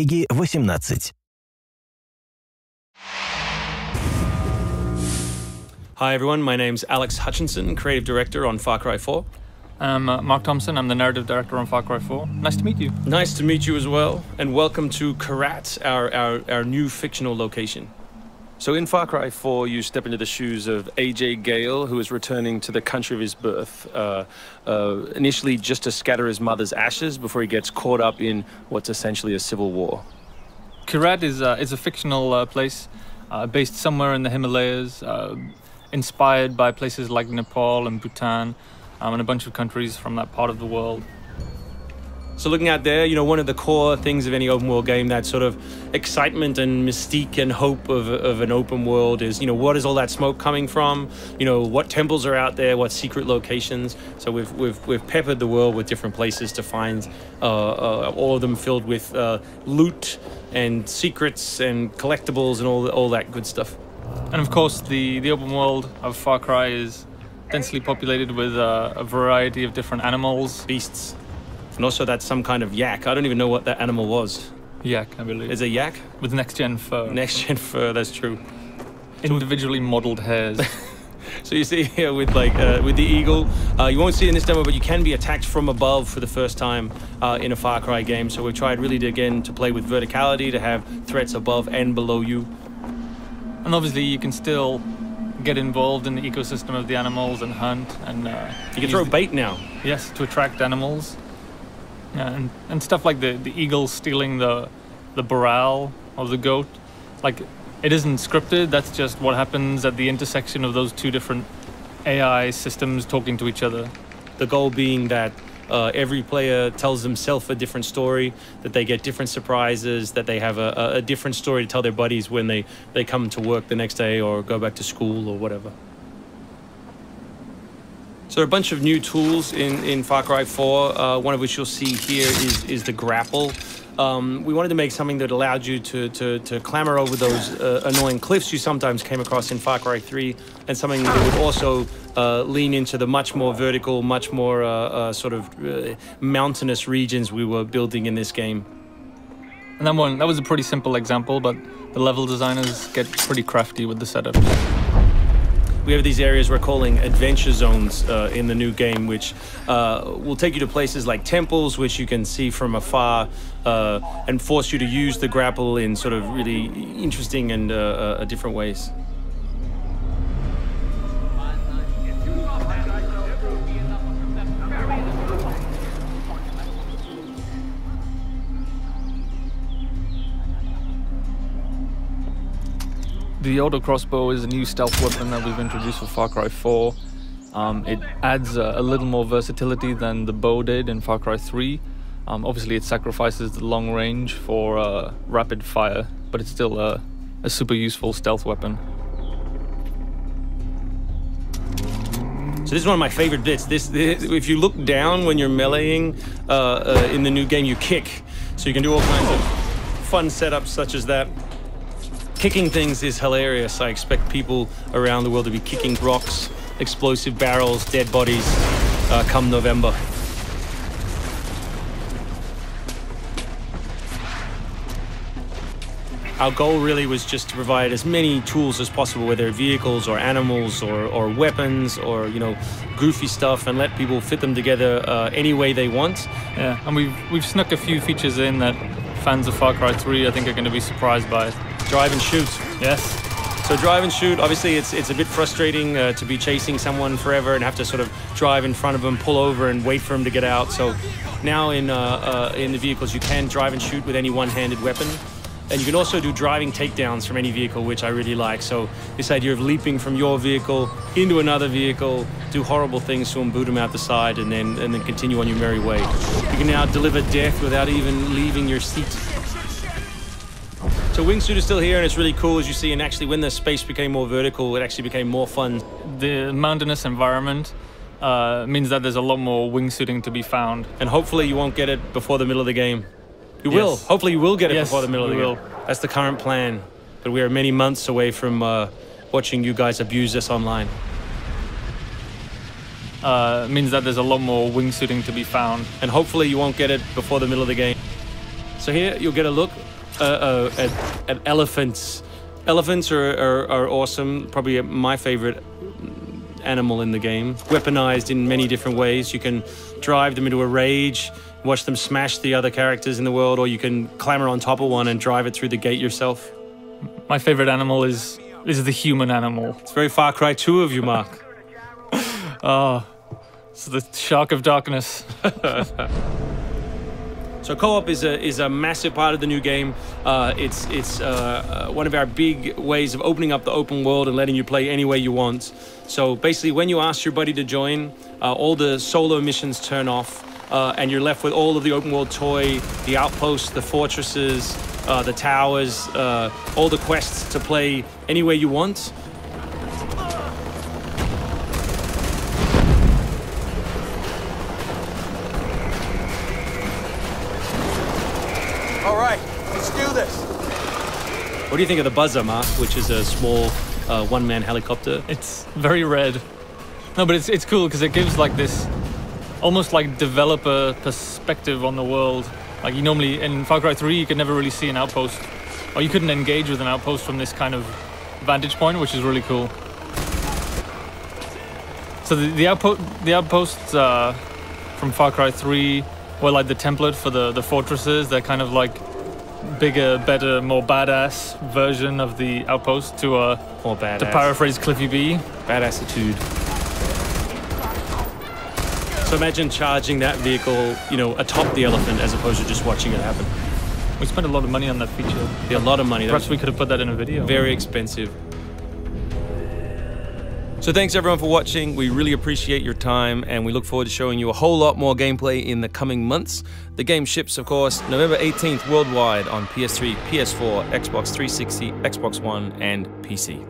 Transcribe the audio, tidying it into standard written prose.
Пробеги 18. Hi everyone, my name's Alex Hutchinson, creative director on Far Cry 4. I'm Mark Thompson, I'm the narrative director on Far Cry 4. Nice to meet you. Nice to meet you as well, and welcome to Kiev, our new fictional location. So in Far Cry 4, you step into the shoes of AJ Gale, who is returning to the country of his birth, initially just to scatter his mother's ashes before he gets caught up in what's essentially a civil war. Kiev is a fictional place based somewhere in the Himalayas, inspired by places like Nepal and Bhutan, and a bunch of countries from that part of the world. So looking out there, you know, one of the core things of any open world game, that sort of excitement and mystique and hope of an open world is, you know, what is all that smoke coming from? You know, what temples are out there? What secret locations? So we've peppered the world with different places to find, all of them filled with loot and secrets and collectibles and all that good stuff. And of course, the open world of Far Cry is densely populated with a variety of different animals, beasts. And also that's some kind of yak. I don't even know what that animal was. Yak, I believe. Is it a yak? With next-gen fur. Next-gen fur, that's true. Individually modeled hairs. So you see here with with the eagle, you won't see it in this demo, but you can be attacked from above for the first time in a Far Cry game. So we've tried really to play with verticality, to have threats above and below you. And obviously you can still get involved in the ecosystem of the animals and hunt, and you can throw bait now. Yes, to attract animals. Yeah, and stuff like the eagle stealing the barrel of the goat. Like, it isn't scripted, that's just what happens at the intersection of those two different AI systems talking to each other. The goal being that every player tells themselves a different story, that they get different surprises, that they have a different story to tell their buddies when they come to work the next day or go back to school or whatever. So there are a bunch of new tools in Far Cry 4, one of which you'll see here is the Grapple. We wanted to make something that allowed you to clamber over those annoying cliffs you sometimes came across in Far Cry 3, and something that would also lean into the much more vertical, much more sort of mountainous regions we were building in this game. And that was a pretty simple example, but the level designers get pretty crafty with the setup. We have these areas we're calling adventure zones in the new game, which will take you to places like temples, which you can see from afar, and force you to use the grapple in sort of really interesting and different ways. The auto crossbow is a new stealth weapon that we've introduced for Far Cry 4. It adds a little more versatility than the bow did in Far Cry 3. Obviously it sacrifices the long range for rapid fire, but it's still a super useful stealth weapon. So this is one of my favorite bits. This if you look down when you're meleeing in the new game, you kick. So you can do all kinds of fun setups such as that. Kicking things is hilarious. I expect people around the world to be kicking rocks, explosive barrels, dead bodies come November. Our goal really was just to provide as many tools as possible, whether vehicles or animals or weapons or, you know, goofy stuff, and let people fit them together any way they want. Yeah, and we've snuck a few features in that fans of Far Cry 3 I think are going to be surprised by. Drive and shoot. Yes. So drive and shoot, obviously it's a bit frustrating to be chasing someone forever and have to sort of drive in front of them, pull over and wait for them to get out. So now in the vehicles you can drive and shoot with any one-handed weapon. And you can also do driving takedowns from any vehicle, which I really like. So this idea of leaping from your vehicle into another vehicle, do horrible things to them, boot them out the side, and then continue on your merry way. You can now deliver death without even leaving your seat. So wingsuit is still here, and it's really cool, as you see, and actually when the space became more vertical, it actually became more fun. The mountainous environment means that there's a lot more wingsuiting to be found. And hopefully you won't get it before the middle of the game. You will. Hopefully you will get it before the middle of the game. That's the current plan. But we are many months away from watching you guys abuse this online. Means that there's a lot more wingsuiting to be found. And hopefully you won't get it before the middle of the game. So here you'll get a look at elephants. Elephants are awesome, probably my favorite animal in the game. Weaponized in many different ways. You can drive them into a rage, watch them smash the other characters in the world, or you can clamber on top of one and drive it through the gate yourself. My favorite animal is the human animal. It's very Far Cry 2 of you, Mark. Oh, it's the Shark of Darkness. So co-op is a massive part of the new game. It's one of our big ways of opening up the open world and letting you play any way you want. So basically, when you ask your buddy to join, all the solo missions turn off, and you're left with all of the open world toy, the outposts, the fortresses, the towers, all the quests to play any way you want. All right, let's do this. What do you think of the Buzzer, Mark, which is a small one-man helicopter? It's very red. No, but it's cool because it gives like this almost like developer perspective on the world. Like you normally, in Far Cry 3, you could never really see an outpost, or you couldn't engage with an outpost from this kind of vantage point, which is really cool. So the outposts from Far Cry 3 were like the template for the fortresses. They're kind of like bigger, better, more badass version of the outpost to more badass. To paraphrase Cliffy B. Badassitude. So imagine charging that vehicle, you know, atop the elephant as opposed to just watching it happen. We spent a lot of money on that feature. Yeah, a lot of money. Perhaps we could have put that in a video. Very expensive. So thanks everyone for watching. We really appreciate your time and we look forward to showing you a whole lot more gameplay in the coming months. The game ships, of course, November 18th worldwide on PS3, PS4, Xbox 360, Xbox One, and PC.